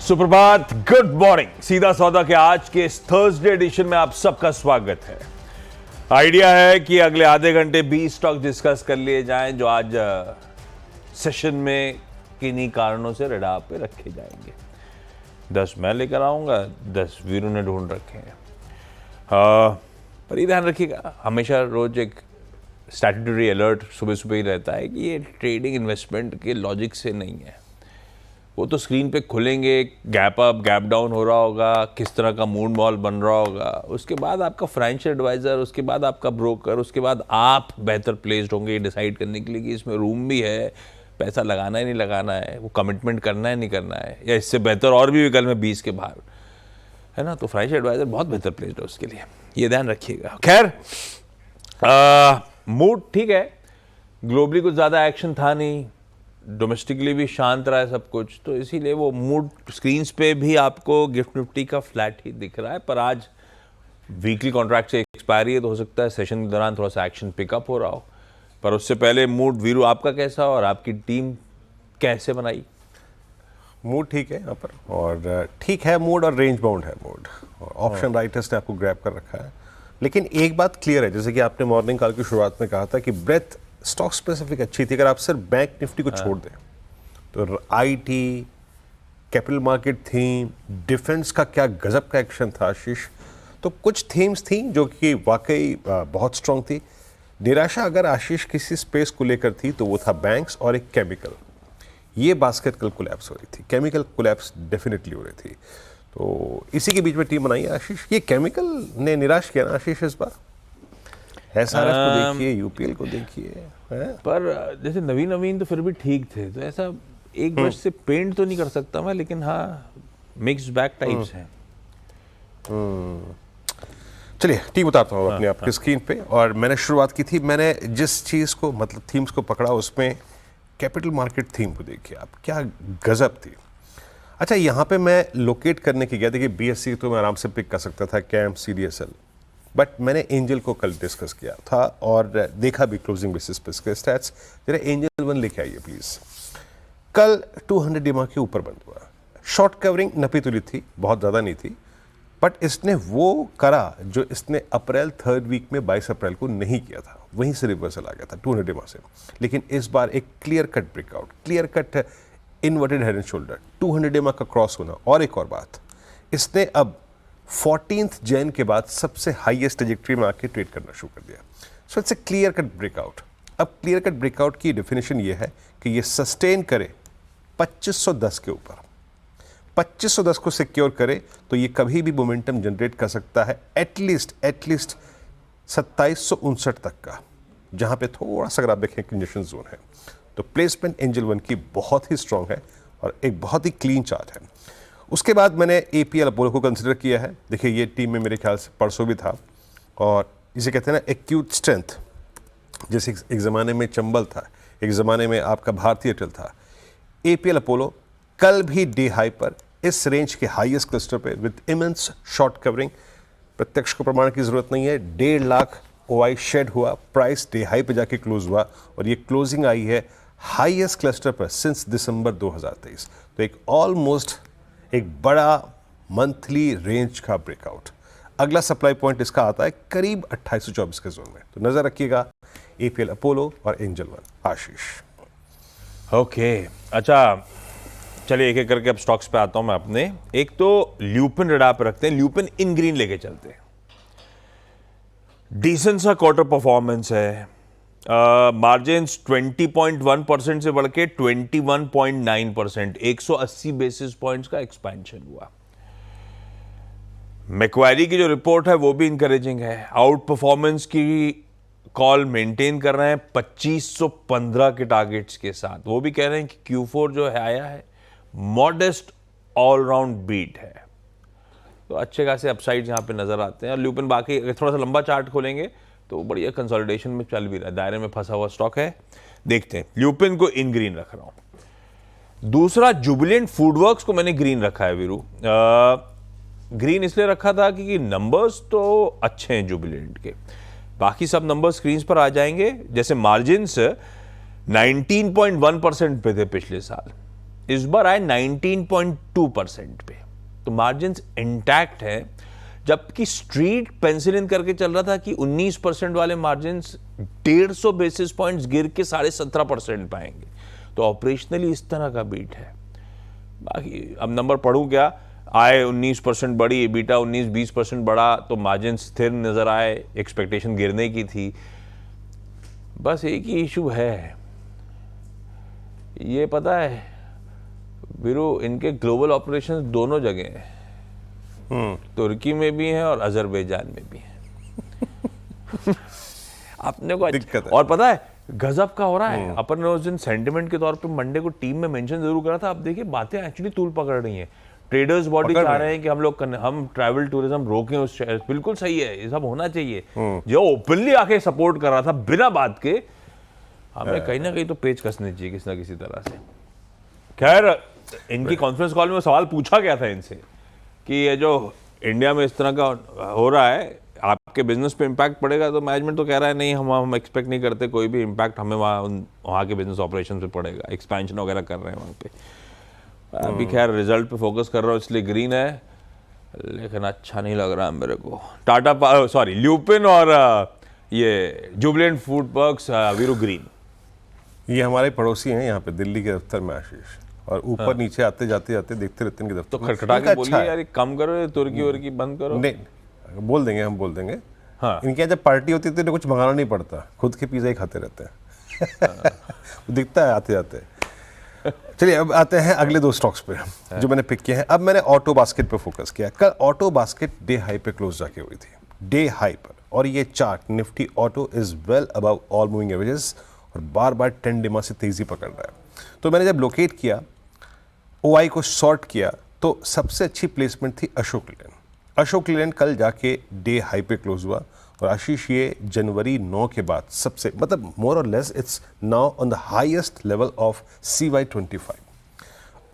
सुप्रभात, good morning. सीधा सौदा के आज के इस थर्सडे एडिशन में आप सबका स्वागत है। आइडिया है कि अगले आधे घंटे 20 स्टॉक डिस्कस कर लिए जाएं जो आज सेशन में किन्हीं कारणों से रडार पे रखे जाएंगे। 10 मैं लेकर आऊंगा, 10 वीरू ने ढूंढ रखे हैं। पर ये ध्यान रखिएगा, हमेशा रोज एक स्टैट्यूटरी अलर्ट सुबह सुबह ही रहता है कि ये ट्रेडिंग इन्वेस्टमेंट के लॉजिक से नहीं है। वो तो स्क्रीन पे खुलेंगे, गैप अप गैप डाउन हो रहा होगा, किस तरह का मूड मॉल बन रहा होगा, उसके बाद आपका फाइनेंशियल एडवाइजर, उसके बाद आपका ब्रोकर, उसके बाद आप बेहतर प्लेस्ड होंगे ये डिसाइड करने के लिए कि इसमें रूम भी है, पैसा लगाना है नहीं लगाना है, वो कमिटमेंट करना है नहीं करना है, या इससे बेहतर और भी विकल्प है 20 के बाहर, है ना। तो फाइनेंशियल एडवाइजर बहुत बेहतर प्लेस्ड है उसके लिए, ये ध्यान रखिएगा। खैर, मूड ठीक है, ग्लोबली कुछ ज़्यादा एक्शन था नहीं, डोमेस्टिकली भी शांत रहा है सब कुछ, तो इसीलिए वो मूड स्क्रीन्स पे भी आपको गिफ्ट निफ्टी का फ्लैट ही दिख रहा है। पर आज वीकली कॉन्ट्रैक्ट से एक्सपायरी है, तो हो सकता है सेशन के दौरान थोड़ा सा एक्शन पिकअप हो रहा हो। पर उससे पहले मूड वीरू आपका कैसा और आपकी टीम कैसे बनाई? मूड ठीक है यहाँ पर, और ठीक है मूड, और रेंज बाउंड है मूड, और ऑप्शन राइटर्स ने आपको ग्रैब कर रखा है। लेकिन एक बात क्लियर है, जैसे कि आपने मॉर्निंग कॉल की शुरुआत में कहा था कि ब्रेथ स्टॉक स्पेसिफिक अच्छी थी। अगर आप सिर्फ बैंक निफ्टी को छोड़ दें तो IT, capital market theme, defence का क्या गजब का एक्शन था आशीष। तो कुछ थीम्स थी जो कि वाकई बहुत स्ट्रांग थी। निराशा अगर आशीष किसी स्पेस को लेकर थी तो वो था बैंक्स और एक केमिकल। ये बास्केट कल कोलैप्स हो रही थी, केमिकल कोलैप्स डेफिनेटली हो रही थी। तो इसी के बीच में टीम बनाई है आशीष। ये केमिकल ने निराश किया ना आशीष इस बार। एसआरएफ को देखिए, यूपीएल को देखिए। पर जैसे नवीन तो फिर भी ठीक थे, तो ऐसा एक ब्रश से पेंट तो नहीं कर सकता मैं, लेकिन हाँ मिक्स बैक टाइप्स हैं। चलिए टीम उतारता हूँ अपने आपके स्क्रीन पे। और मैंने शुरुआत की थी, मैंने जिस चीज़ को मतलब थीम्स को पकड़ा उसमें कैपिटल मार्केट थीम को देखिए आप, क्या गजब थी। अच्छा, यहाँ पे मैं लोकेट करने की गया, देखिए बीएससी तो मैं आराम से पिक कर सकता था, कैम, सीडीएसएल, बट मैंने एंजल को कल डिस्कस किया था और देखा भी क्लोजिंग बेसिस पे इसके स्टैट्स। जरा एंजल 1 लेके आइए प्लीज। कल 200 डिमा के ऊपर बंद हुआ। शॉर्ट कवरिंग नपी तुली थी, बहुत ज़्यादा नहीं थी, बट इसने वो करा जो इसने अप्रैल 3rd वीक में 22 अप्रैल को नहीं किया था, वहीं से रिवर्सल आ गया था 200 डिमा से। लेकिन इस बार एक clear cut breakout, clear cut inverted head and shoulder, 200 Dima का क्रॉस होना। और एक और बात, इसने अब 14th जैन के बाद सबसे हाईएस्ट ट्रैजेक्टरी में आके ट्रेड करना शुरू कर दिया। So it's a clear cut breakout. अब क्लियर कट ब्रेकआउट की डेफिनेशन ये है कि ये सस्टेन करे 2510 के ऊपर, 2510 को सिक्योर करे तो ये कभी भी मोमेंटम जनरेट कर सकता है एटलीस्ट 2759 तक का, जहां पे थोड़ा सा अगर आप देखें कंजेशन जोन है। तो प्लेसमेंट एंजल 1 की बहुत ही स्ट्रांग है और एक बहुत ही क्लीन चार्ट है। उसके बाद मैंने एपीएल अपोलो को कंसिडर किया है। देखिए ये टीम में मेरे ख्याल से परसों भी था, और इसे कहते हैं ना एक्यूट स्ट्रेंथ। जैसे एक ज़माने में चंबल था, एक ज़माने में आपका भारतीय एयरटेल था, एपीएल अपोलो कल भी डे हाई पर इस रेंज के हाईएस्ट क्लस्टर पे विद इमेंस शॉर्ट कवरिंग। प्रत्यक्ष को प्रमाण की ज़रूरत नहीं है, 1.5 लाख ओआई शेड हुआ, प्राइस डे हाई पे जाके क्लोज हुआ, और ये क्लोजिंग आई है हाईएस्ट क्लस्टर पर सिंस दिसंबर 2023। तो एक ऑलमोस्ट एक बड़ा मंथली रेंज का ब्रेकआउट। अगला सप्लाई पॉइंट इसका आता है करीब 2824 के जोन में। तो नजर रखिएगा एपीएल अपोलो और एंजल 1। आशीष ओके, अच्छा चलिए एक एक करके अब स्टॉक्स पे आता हूं मैं अपने। एक तो ल्यूपिन रडार पे रखते हैं, ल्यूपिन इन ग्रीन लेके चलते हैं। डिसेंट सा क्वार्टर परफॉर्मेंस है, मार्जिन्स 20.1% से बढ़ के 21.9%, 180 बेसिस पॉइंट्स का एक्सपेंशन हुआ। मैक्वारी की जो रिपोर्ट है वो भी इंकरेजिंग है, आउट परफॉर्मेंस की कॉल मेंटेन कर रहे हैं 2515 के टारगेट्स के साथ। वो भी कह रहे हैं कि Q4 जो है आया है मॉडेस्ट ऑलराउंड बीट है, तो अच्छे खासे अपसाइड यहां पे नजर आते हैं। और ल्यूपिन बाकी अगर थोड़ा सा लंबा चार्ट खोलेंगे तो बढ़िया कंसोलिडेशन में चल भी रहा है, दायरे में फंसा हुआ स्टॉक है। देखते हैं, ल्यूपिन को इन ग्रीन रख रहा हूं। दूसरा जुबिलेंट फूडवर्क्स को मैंने ग्रीन रखा है वीरू। ग्रीन इसलिए रखा था क्योंकि नंबर्स तो अच्छे हैं जुबिलेंट के, बाकी सब नंबर्स स्क्रीन पर आ जाएंगे। जैसे मार्जिन्स 19.1% पे थे पिछले साल, इस बार आए 19.2% पे, तो मार्जिन इंटैक्ट है, जबकि स्ट्रीट पेंसिल इन करके चल रहा था कि 19% वाले मार्जिन 150 बेसिस पॉइंट्स गिर के 17.5% पाएंगे। तो ऑपरेशनली इस तरह का बीट है। बाकी अब नंबर पढ़ूं क्या, आय 19% बढ़ी, एबिटा 19-20% बढ़ा, तो मार्जिन स्थिर नजर आए, एक्सपेक्टेशन गिरने की थी। बस एक ही इशू है, ये पता है वीरू, इनके ग्लोबल ऑपरेशंस दोनों जगह हैं, तुर्की में भी हैं और अजरबैजान में भी हैं। अपने को दिक्कत है। और पता है गजब का हो रहा है। अपन ने उस दिन सेंटिमेंट के तौर पे मंडे को टीम में मेंशन जरूर करा था। अब देखिए बातें एक्चुअली तूल पकड़ रही हैं। ट्रेडर्स बॉडी चाह रहे हैं कि हम ट्रैवल टूरिज्म रोकें उस शहर। बिल्कुल सही है, ये सब होना चाहिए। जो ओपनली आके सपोर्ट कर रहा था बिना बात के, हमें कहीं ना कहीं तो पेच कसनी चाहिए किसी ना किसी तरह से। खैर, इनकी कॉन्फ्रेंस कॉल में सवाल पूछा गया था इनसे कि ये जो इंडिया में इस तरह का हो रहा है, आपके बिजनेस पे इम्पैक्ट पड़ेगा? तो मैनेजमेंट तो कह रहा है नहीं, हम एक्सपेक्ट नहीं करते कोई भी इम्पैक्ट हमें वहाँ के बिजनेस ऑपरेशन पे पड़ेगा। एक्सपेंशन वगैरह कर रहे हैं वहाँ पे। अभी खैर रिजल्ट पे फोकस कर रहा हूँ इसलिए ग्रीन है, लेकिन अच्छा नहीं लग रहा है मेरे को। ल्यूपिन और ये Jubilant food works Veeru green. ये हमारे पड़ोसी हैं यहाँ पे दिल्ली के दफ्तर में आशीष, और ऊपर नीचे आते जाते देखते रहते हैं इनके दफ्तर। तो खटखटा के बोलिए यार, कम करो ये तुर्की वर्की बंद करो। नहीं, बोल देंगे, हम बोल देंगे। हाँ। इनके यहाँ जब पार्टी होती है तो इन्हें कुछ मंगाना नहीं पड़ता, खुद के पिज़्ज़ा ही खाते रहते हैं। दिखता है आते जाते। चलिए अब आते हैं अगले दो स्टॉक्स पे जो मैंने पिक किए हैं। अब मैंने ऑटो बास्केट पे फोकस किया। कल ऑटो बास्केट डे हाई पे क्लोज जाके हुई थी, डे हाई पर, और ये chart Nifty auto is well above all moving averages और बार बार 10 डिमा से तेजी पकड़ रहा है। तो मैंने जब लोकेट किया, ओआई को शॉर्ट किया, तो सबसे अच्छी प्लेसमेंट थी अशोक लेलैंड। अशोक लेलैंड कल जाके डे हाई पे क्लोज हुआ, और आशीष ये जनवरी 9 के बाद सबसे, मतलब मोर और less it's now on the highest level of CY25।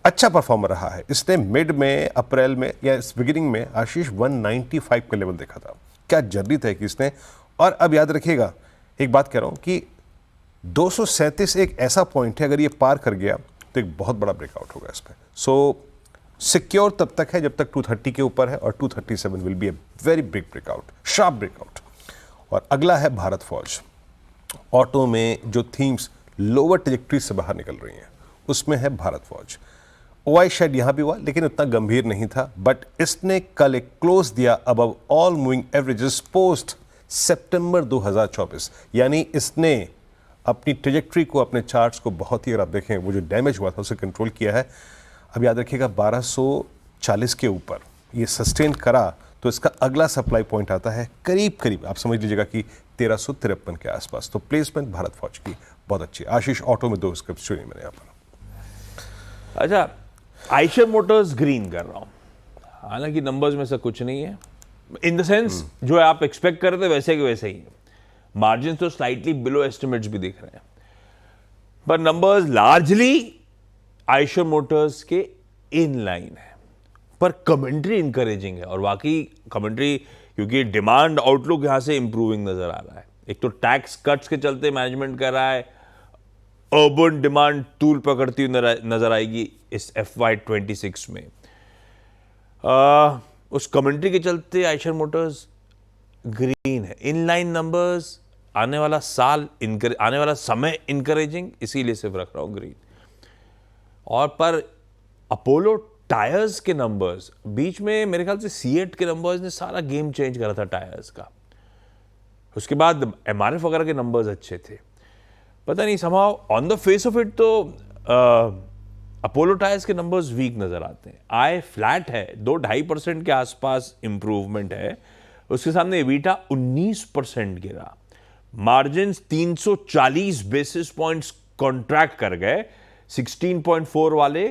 अच्छा परफॉर्मर रहा है। इसने मिड में, अप्रैल में या इस बिगिनिंग में आशीष 195 का लेवल देखा था। क्या जर्नी तय की इसने। और अब याद रखिएगा, एक बात कह रहा हूं कि 237 एक ऐसा पॉइंट है, अगर ये पार कर गया तो एक बहुत बड़ा ब्रेकआउट होगा इस पर। सो सिक्योर तब तक है जब तक 230 के ऊपर है, और 237 will be a very big breakout, sharp breakout. और अगला है भारत फौज। ऑटो में जो थीम्स लोअर ट्रैजेक्टरी से बाहर निकल रही हैं उसमें है भारत फौज। ओआई शायद यहां भी हुआ लेकिन उतना गंभीर नहीं था, बट इसने कल एक क्लोज दिया above all moving averages post सितंबर 2024। यानी इसने अपनी ट्रैजेक्टरी को, अपने चार्ट्स को बहुत ही, अगर आप देखें वो जो डैमेज हुआ था उसे कंट्रोल किया है। अब याद रखिएगा 1240 के ऊपर ये सस्टेन करा तो इसका अगला सप्लाई पॉइंट आता है करीब करीब, आप समझ लीजिएगा कि 1353 के आसपास। तो प्लेसमेंट भारत फौज की बहुत अच्छी। आशीष ऑटो में 2 स्क्रिप्ट चुनी मैंने यहाँ पर। अच्छा, आइशर मोटर्स ग्रीन कर रहा हूँ, हालांकि नंबर्स में से कुछ नहीं है, इन द सेंस जो आप एक्सपेक्ट कर रहे थे वैसे के वैसे ही है। मार्जिन तो स्लाइटली बिलो एस्टिमेट्स भी दिख रहे हैं, पर नंबर्स लार्जली आइशर मोटर्स के इन लाइन है। पर कमेंट्री इंकरेजिंग है, और वाकई कमेंट्री, क्योंकि डिमांड आउटलुक यहां से इंप्रूविंग नजर आ रहा है। एक तो टैक्स कट्स के चलते मैनेजमेंट कर रहा है अर्बन डिमांड तूल पकड़ती हुई नजर आएगी इस FY26 में। उस कमेंट्री के चलते आइशर मोटर्स ग्रीन है। इनलाइन नंबर्स, आने वाला समय इनकरेजिंग, इसीलिए सिर्फ रख रहा हूं ग्रीन। और पर अपोलो टायर्स के नंबर्स, बीच में मेरे ख्याल से C8 के नंबर्स ने सारा गेम चेंज करा था टायर्स का। उसके बाद MRF वगैरह के नंबर्स अच्छे थे। पता नहीं, somehow on the face of it तो अपोलो टायर्स के नंबर्स वीक नजर आते हैं। आय फ्लैट है, 2-2.5% के आसपास इंप्रूवमेंट है। उसके सामने एबिटा 19% गिरा। मार्जिन 340 बेसिस पॉइंट्स कॉन्ट्रैक्ट कर गए। 16.4 वाले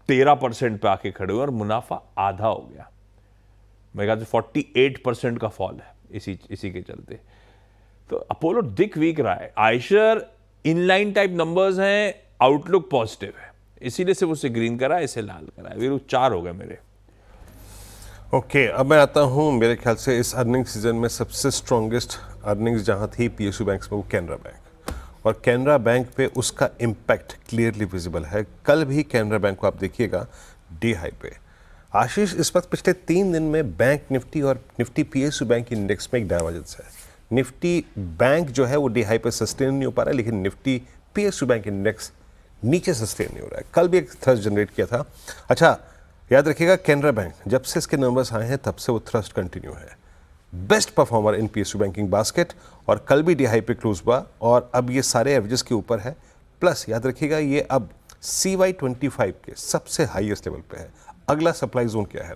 13% पे आके खड़े हुए, और मुनाफा आधा हो गया। मेरे ख्याल से 48% का फॉल है इसी के चलते। तो अपोलो दिख वीक रहा है। आइशर इनलाइन टाइप नंबर्स हैं, आउटलुक पॉजिटिव है, इसीलिए सिर्फ उसे ग्रीन करा, इसे लाल करा। वीरू 4 हो गए मेरे। ओके, अब मैं आता हूं, मेरे ख्याल से इस अर्निंग सीजन में सबसे स्ट्रॉन्गेस्ट अर्निंग्स जहां थी PSU बैंक्स में, वो कैनरा बैंक। और कैनरा बैंक पे उसका इम्पैक्ट क्लियरली विजिबल है। कल भी कैनरा बैंक को आप देखिएगा डे हाई पे। आशीष, इस वक्त पिछले 3 दिन में बैंक निफ्टी और निफ्टी पीएसयू बैंक इंडेक्स में एक डाइवर्जेंस है। निफ्टी बैंक जो है वो डे हाई पे सस्टेन नहीं हो पा रहा है, लेकिन निफ्टी पीएसयू बैंक इंडेक्स नीचे सस्टेन नहीं हो रहा है। कल भी एक थ्रस्ट जनरेट किया था। अच्छा, याद रखिएगा कैनरा बैंक जब से इसके नंबर्स आए हैं तब से वो थ्रस्ट कंटिन्यू है, बेस्ट परफॉर्मर इन पीएसयू बैंकिंग बास्केट, और कल भी डी हाई पे क्लोज हुआ और अब ये सारे एवरेजेस के ऊपर है। प्लस याद रखिएगा ये अब CY25 के सबसे हाईएस्ट लेवल पे है। अगला सप्लाई जोन क्या है?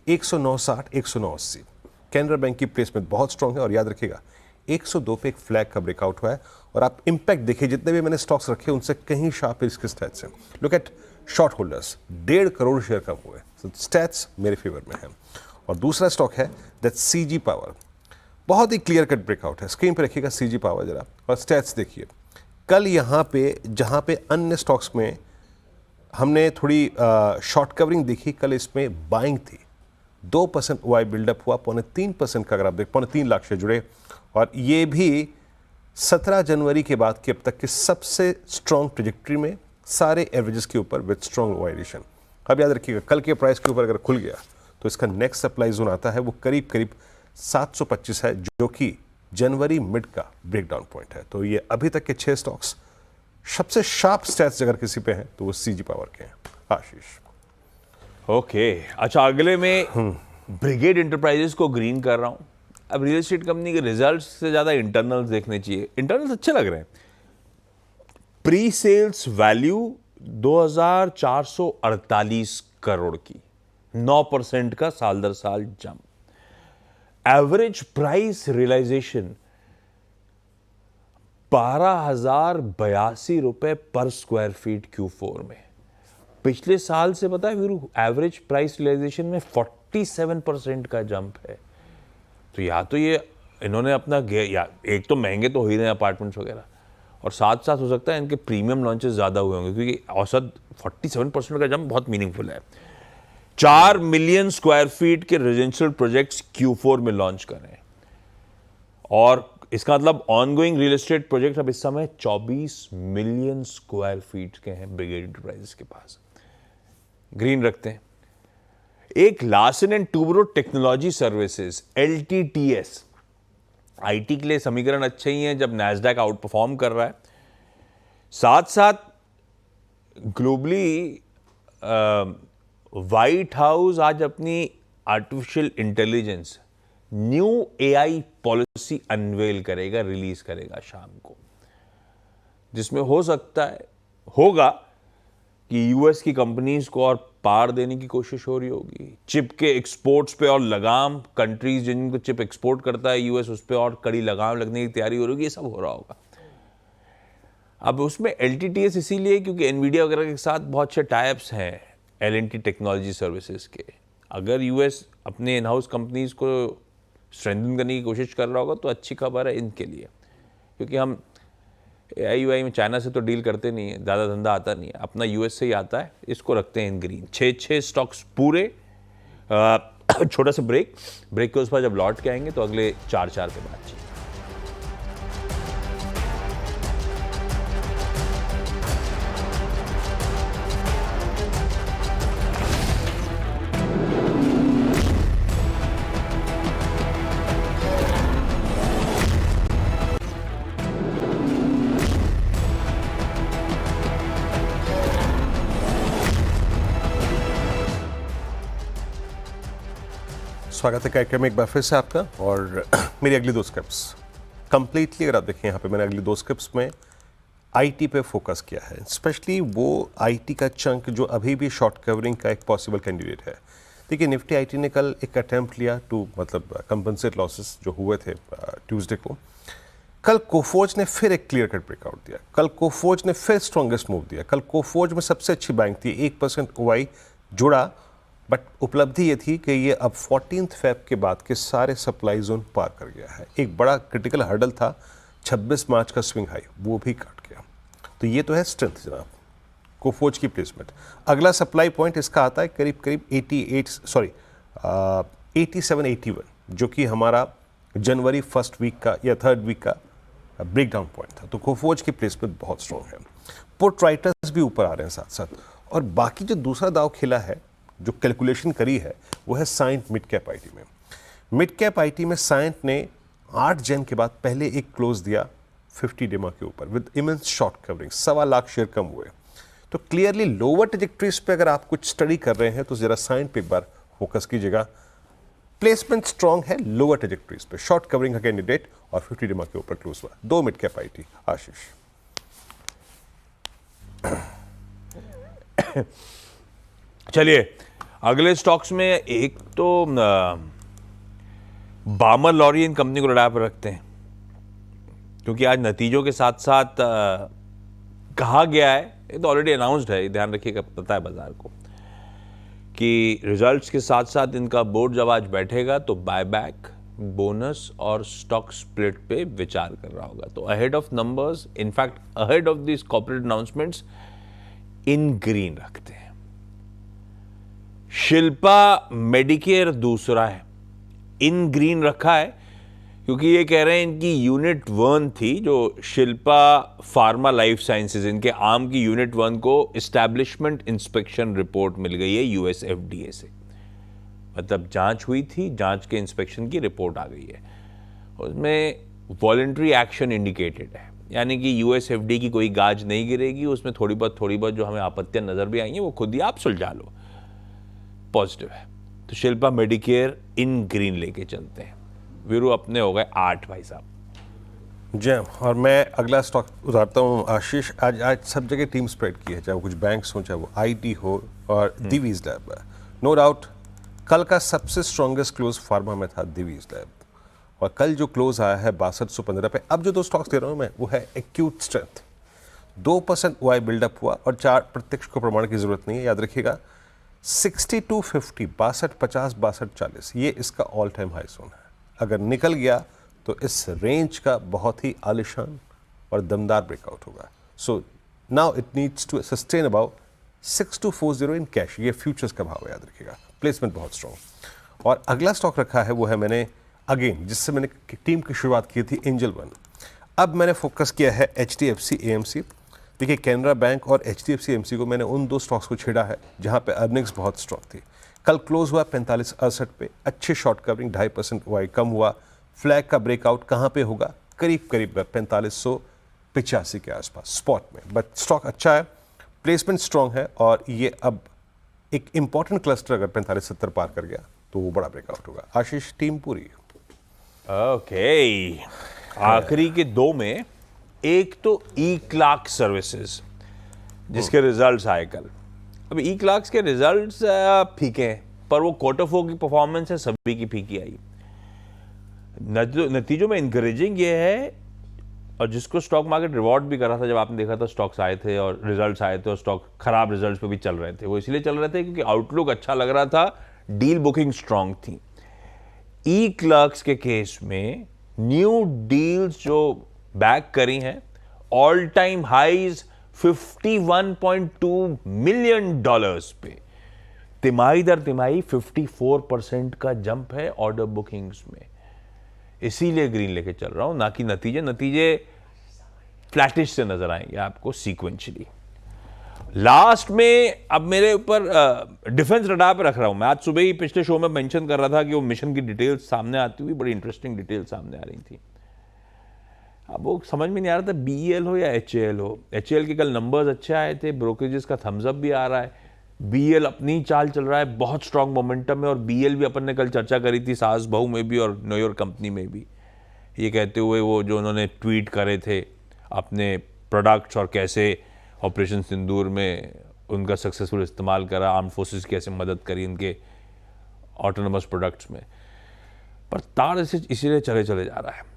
109.60, 109.80। कैनरा बैंक की प्लेसमेंट बहुत स्ट्रांग है और याद रखिएगा 102 पे एक फ्लैग का ब्रेकआउट हुआ है। और आप इंपैक्ट देखिए, जितने भी मैंने स्टॉक्स रखे उनसे कहीं शार्प इसके स्टैट्स हैं। Look at short holders, 1.5 crore share कम हुए, स्टैट्स मेरे फेवर में है। और दूसरा स्टॉक है दैट CG पावर, बहुत ही क्लियर कट ब्रेकआउट है। स्क्रीन पे रखिएगा CG पावर जरा और स्टैट्स देखिए। कल यहाँ पे जहाँ पे अन्य स्टॉक्स में हमने थोड़ी शॉर्ट कवरिंग देखी, कल इसमें बाइंग थी। 2% OI बिल्डअप हुआ, 3.5% का अगर आप देख 3.5 लाख शेयर जुड़े, और ये भी 17 जनवरी के बाद की अब तक की सबसे स्ट्रॉन्ग ट्रेजेक्ट्री में, सारे एवरेजेस के ऊपर विद स्ट्रॉन्ग OI एडिशन। अब याद रखिएगा कल के प्राइस के ऊपर अगर खुल गया तो इसका नेक्स्ट सप्लाई जोन आता है वो करीब करीब 725 है, जो कि जनवरी मिड का ब्रेकडाउन पॉइंट है। तो ये अभी तक के 6 स्टॉक्स सबसे शार्प स्टैट्स अगर किसी पे हैं तो वो CG पावर के हैं। आशीष, ओके अच्छा, अगले में ब्रिगेड इंटरप्राइजेस को ग्रीन कर रहा हूं। अब रियल एस्टेट कंपनी के रिजल्ट्स से ज्यादा इंटरनल्स देखने चाहिए। इंटरनल्स अच्छे लग रहे हैं। प्री सेल्स वैल्यू 2448 करोड़ की, 9% का साल दर साल जंप। एवरेज प्राइस रियलाइजेशन 12,082 रुपए पर स्क्वायर फीट Q4 में। पिछले साल से पता है वीरू, एवरेज प्राइस रियलाइजेशन में 47% का जंप है। तो या तो ये इन्होंने अपना या एक तो महंगे तो हो ही रहे हैं अपार्टमेंट्स वगैरह, और साथ साथ हो सकता है इनके प्रीमियम लॉन्चेस ज़्यादा हुए होंगे, क्योंकि औसत 47% का जंप बहुत मीनिंगफुल है। 4 मिलियन स्क्वायर फीट के रेजिडेंशियल प्रोजेक्ट्स Q4 में लॉन्च करें, और इसका मतलब ऑनगोइंग रियल एस्टेट प्रोजेक्ट अब इस समय 24 मिलियन स्क्वायर फीट के हैं ब्रिगेड एंटरप्राइजेस के पास। ग्रीन रखते हैं। एक Larsen and Toubro technology services LTTS, IT के लिए समीकरण अच्छे ही हैं जब नैस्डैक आउट परफॉर्म कर रहा है। साथ साथ ग्लोबली व्हाइट हाउस आज अपनी artificial intelligence new AI policy unveil करेगा, रिलीज करेगा शाम को, जिसमें हो सकता है होगा कि यूएस की कंपनीज को और पार देने की कोशिश हो रही होगी। चिप के एक्सपोर्ट्स पे और लगाम, कंट्रीज जिनको चिप एक्सपोर्ट करता है यूएस, उस पर और कड़ी लगाम लगने की तैयारी हो रही होगी। ये सब हो रहा होगा। अब उसमें LTTS इसीलिए क्योंकि एनवीडिया वगैरह के साथ बहुत अच्छे टाइप्स हैं L&T टेक्नोलॉजी सर्विसेज के। अगर यूएस अपने इन हाउस कंपनीज को स्ट्रेंथन करने की कोशिश कर रहा होगा तो अच्छी खबर है इनके लिए, क्योंकि हम AI में चाइना से तो डील करते नहीं है, ज़्यादा धंधा आता नहीं है, अपना यूएस से ही आता है। इसको रखते हैं इन ग्रीन। 6 स्टॉक्स पूरे। छोटा सा ब्रेक के उस पर जब लौट के आएंगे तो अगले 4 पे बातचीत। स्वागत है कार्यक्रम में एक बार फिर से आपका। और मेरी अगली 2 स्क्रिप्ट्स कंप्लीटली, अगर आप देखें यहाँ पे मैंने अगली 2 स्क्रिप्ट्स में आईटी पे फोकस किया है, स्पेशली वो आईटी का चंक जो अभी भी शॉर्ट कवरिंग का एक पॉसिबल कैंडिडेट है। देखिए निफ्टी आईटी ने कल एक अटैम्प्ट लिया टू मतलब कंपनसेट लॉसेस जो हुए थे ट्यूसडे को। कल कोफोर्ज ने फिर एक क्लियर कट ब्रेकआउट दिया। कल कोफोर्ज ने फिर स्ट्रॉन्गेस्ट मूव दिया। कल कोफोर्ज में सबसे अच्छी बैंक थी, 1% OI जुड़ा, बट उपलब्धि ये थी कि ये अब 14 फेब के बाद के सारे सप्लाई जोन पार कर गया है। एक बड़ा क्रिटिकल हर्डल था 26 मार्च का स्विंग हाई, वो भी काट गया। तो ये तो है स्ट्रेंथ जनाब कोफोर्ज की प्लेसमेंट। अगला सप्लाई पॉइंट इसका आता है करीब करीब 87-81, जो कि हमारा जनवरी फर्स्ट वीक का या थर्ड वीक का ब्रेक डाउन पॉइंट था, तो कोफोज की प्लेसमेंट बहुत स्ट्रॉन्ग है। पुट राइटर्स भी ऊपर आ रहे हैं साथ साथ, और बाकी जो दूसरा दाव खेला है, जो कैलकुलेशन करी है, वो है साइंट मिड कैप आईटी में। मिड कैप आईटी में साइंट ने 8 जन के बाद पहले एक क्लोज दिया 50 डेमा के ऊपर with immense short covering, 1.25 lakh share कम हुए। तो क्लियरली लोअर ट्रेजेक्टरीज पे अगर आप कुछ स्टडी कर रहे हैं तो जरा साइंट पे एक बार फोकस कीजिएगा। प्लेसमेंट स्ट्रॉन्ग है लोअर ट्रेजेक्टरीज पे, शॉर्ट कवरिंग का कैंडिडेट और 50 डेमा के ऊपर क्लोज हुआ। 2 मिड कैप आईटी। आशीष, चलिए अगले स्टॉक्स में एक तो बामर लॉरियन कंपनी को रडार पर रखते हैं, क्योंकि आज नतीजों के साथ साथ कहा गया है, ये तो ऑलरेडी अनाउंस्ड है, ध्यान रखिएगा, पता है बाजार को, कि रिजल्ट्स के साथ साथ इनका बोर्ड जब आज बैठेगा तो बायबैक, बोनस और स्टॉक स्प्लिट पे विचार कर रहा होगा। तो ahead of numbers, in fact ahead of this corporate announcements, in green रखते हैं। शिल्पा मेडिकेयर दूसरा है, इन ग्रीन रखा है क्योंकि ये कह रहे हैं इनकी यूनिट 1 थी, जो शिल्पा फार्मा लाइफ साइंसेज, इनके आर्म की यूनिट 1 को एस्टैब्लिशमेंट इंस्पेक्शन रिपोर्ट मिल गई है यूएस एफडीए से। मतलब जांच हुई थी, जांच के इंस्पेक्शन की रिपोर्ट आ गई है, उसमें वॉलंटरी एक्शन इंडिकेटेड है, यानी कि यूएस एफडीए की कोई गाज नहीं गिरेगी, उसमें थोड़ी बहुत जो हमें आपत्तियां नजर भी आई हैं वो खुद ही आप सुलझा लो। पॉजिटिव है, तो शिल्पा मेडिकेयर इन ग्रीन लेके चलते हैं। वीरू अपने हो गए 8 भाई साहब। जय, और मैं अगला स्टॉक उतारता हूँ आशीष। आज सब जगह टीम स्प्रेड की है, चाहे वो कुछ बैंक्स हो, चाहे वो आईटी हो और दिवीज लैब। नो डाउट कल का सबसे स्ट्रॉन्गेस्ट क्लोज फार्मा में था दिवीज लैब, और कल जो क्लोज आया है 6215 पे। अब जो 2 स्टॉक्स दे रहा हूँ मैं, वो है एक्यूट स्ट्रेंथ, 2% OI बिल्डअप हुआ और 4 प्रत्यक्ष को प्रमाण की जरूरत नहीं है, याद रखिएगा। 6250, 6250, 6240, ये इसका ऑल टाइम हाई जोन है। अगर निकल गया तो इस रेंज का बहुत ही आलिशान और दमदार ब्रेकआउट होगा। So now it needs to sustain about 6240 in cash, ये फ्यूचर्स का भाव है, याद रखिएगा। प्लेसमेंट बहुत स्ट्रॉन्ग। और अगला स्टॉक रखा है वो है मैंने अगेन, जिससे मैंने टीम की शुरुआत की थी, एंजल वन। अब मैंने फोकस किया है HDFC AMC। देखिए, कैनरा बैंक और HDFC AMC को मैंने उन 2 स्टॉक्स को छेड़ा है जहां पे अर्निंग्स बहुत स्ट्रॉन्ग थी। कल क्लोज हुआ 4568 पे, अच्छे शॉर्ट कवरिंग, 2.5% OI कम हुआ। फ्लैग का ब्रेकआउट कहां पे होगा? करीब 4585 के आसपास स्पॉट में, बट स्टॉक अच्छा है, प्लेसमेंट स्ट्रॉन्ग है, और ये अब एक इंपॉर्टेंट क्लस्टर अगर 4570 पार कर गया तो वो बड़ा ब्रेकआउट होगा। आशीष, टीम पूरी। ओके, आखिरी के 2 में एक तो ई क्लार्क सर्विसेज, जिसके रिजल्ट्स आए कल। अब ई क्लार्क्स के रिजल्ट्स फीके हैं, पर वो क्वार्टर 4 की परफॉर्मेंस है सभी की फीकी आई। नतीजों में इंकरेजिंग ये है, और जिसको स्टॉक मार्केट रिवॉर्ड भी कर रहा था, जब आपने देखा था स्टॉक्स आए थे और रिजल्ट्स आए थे और स्टॉक खराब रिजल्ट्स पे भी चल रहे थे, वो इसलिए चल रहे थे क्योंकि आउटलुक अच्छा लग रहा था, डील बुकिंग स्ट्रांग थी। ई क्लर्क्स के केस में न्यू डील्स जो बैक करी हैं, ऑल टाइम हाइज $51.2 मिलियन पे, तिमाही दर तिमाही 54% का जंप है ऑर्डर बुकिंग्स में। इसीलिए ग्रीन लेके चल रहा हूं, ना कि नतीजे फ्लैटिश से नजर आएंगे आपको सीक्वेंशियली। लास्ट में अब मेरे ऊपर डिफेंस रडार पे रख रहा हूं मैं। आज सुबह ही पिछले शो में मेंशन कर रहा था कि वो मिशन की डिटेल्स सामने आती हुई, बड़ी इंटरेस्टिंग डिटेल्स सामने आ रही थी। अब वो समझ में नहीं आ रहा था BEL हो या HAL हो। HAL के कल नंबर्स अच्छे आए थे, ब्रोकरेजेस का थम्स अप भी आ रहा है, BEL अपनी चाल चल रहा है, बहुत स्ट्रांग मोमेंटम है, और BEL भी अपन ने कल चर्चा करी थी सास बहू में भी और न्यू यॉर्क कंपनी में भी, ये कहते हुए वो जो उन्होंने ट्वीट करे थे अपने प्रोडक्ट्स और कैसे ऑपरेशन सिंदूर में उनका सक्सेसफुल इस्तेमाल करा, आर्म फोर्सेस की कैसे मदद करी इनके ऑटोनोमस प्रोडक्ट्स में, पर तार इसीलिए चले जा रहा है।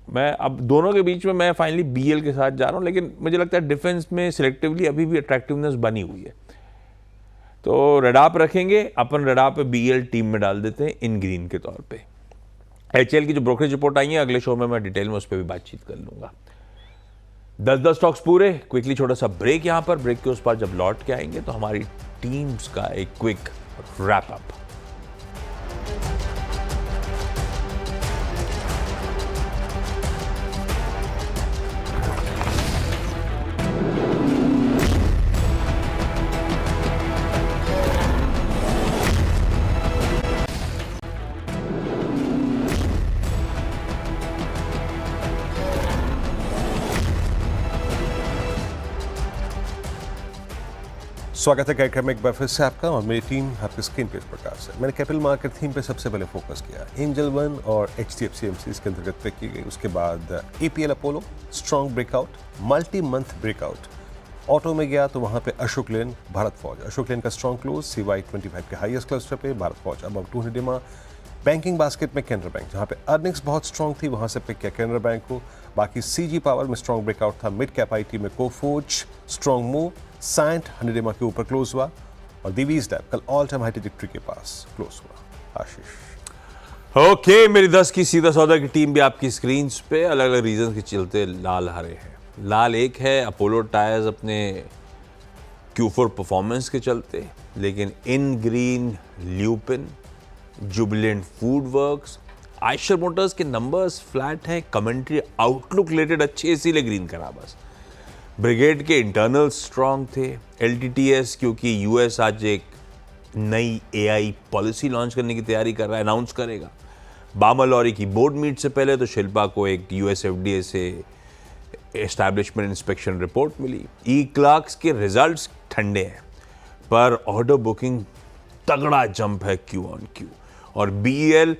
मैं अब दोनों के बीच में मैं फाइनली BEL के साथ जा रहा हूं, लेकिन मुझे लगता है डिफेंस में सिलेक्टिवली अभी भी अट्रैक्टिवनेस बनी हुई है, तो रडार पे रखेंगे अपन। रडार पे BEL टीम में डाल देते हैं इन ग्रीन के तौर पे। HAL की जो ब्रोकरेज रिपोर्ट आई है अगले शो में मैं डिटेल में उस पर भी बातचीत कर लूंगा। 10 स्टॉक्स पूरे। क्विकली छोटा सा ब्रेक यहां पर, ब्रेक के उस पार जब लौट के आएंगे तो हमारी टीम्स का एक क्विक रैप अप। स्वागत है कार्यक्रम में एक बार फिर से आपका और मेरी टीम आपके स्क्रीन पे इस प्रकार से। मैंने कैपिटल मार्केट थीम पे सबसे पहले फोकस किया। एंजल वन और HDFC एमसीज के अंतर्गत पिक की गई। उसके बाद APL Apollo strong breakout, multi month breakout. Auto में गया तो वहाँ पे अशोक लेन, भारत फौज। अशोक लेन का स्ट्रॉन्ग क्लोज, CY25 के हाईएस्ट क्लस्टर पे, भारत फौज अब 200 EMA। बैंकिंग बास्केट में कैनरा बैंक, जहाँ पे अर्निंग्स बहुत स्ट्रॉन्ग थी, वहाँ से पिक किया कैनरा बैंक को। बाकी CG पावर में स्ट्रॉन्ग ब्रेकआउट था। मिड कैप IT में Coforge strong move. Cyient 100 EMA के ऊपर क्लोज हुआ और दिवीज लैब कल ऑल टाइम हाई ट्रैजेक्टरी के पास क्लोज हुआ। आशीष। ओके, मेरी 10 की सीधा सौदा की टीम भी आपकी स्क्रीन पे अलग अलग रीजन के चलते लाल हरे हैं। लाल एक है अपोलो टायर्स अपने Q4 परफॉर्मेंस के चलते, लेकिन इन green lupin, Jubilant food works, Eicher Motors के नंबर्स फ्लैट हैं। कमेंट्री आउटलुक रिलेटेड अच्छी, इसीलिए ग्रीन करा बस। ब्रिगेड के इंटरनल स्ट्रांग थे। LTTS क्योंकि US आज एक नई AI पॉलिसी लॉन्च करने की तैयारी कर रहा है, अनाउंस करेगा। बामा लॉरी की बोर्ड मीट से पहले तो शिल्पा को एक US FDA से एस्टैब्लिशमेंट इंस्पेक्शन रिपोर्ट मिली। E-क्लर्क्स के रिजल्ट्स ठंडे हैं, पर ऑर्डर बुकिंग तगड़ा जंप है Q-on-Q। और BEL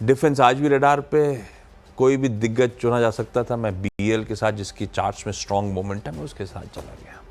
डिफेंस आज भी रडार पे, कोई भी दिग्गज चुना जा सकता था। मैं BEL के साथ, जिसकी चार्ट्स में स्ट्रॉन्ग मोमेंटम है, उसके साथ चला गया।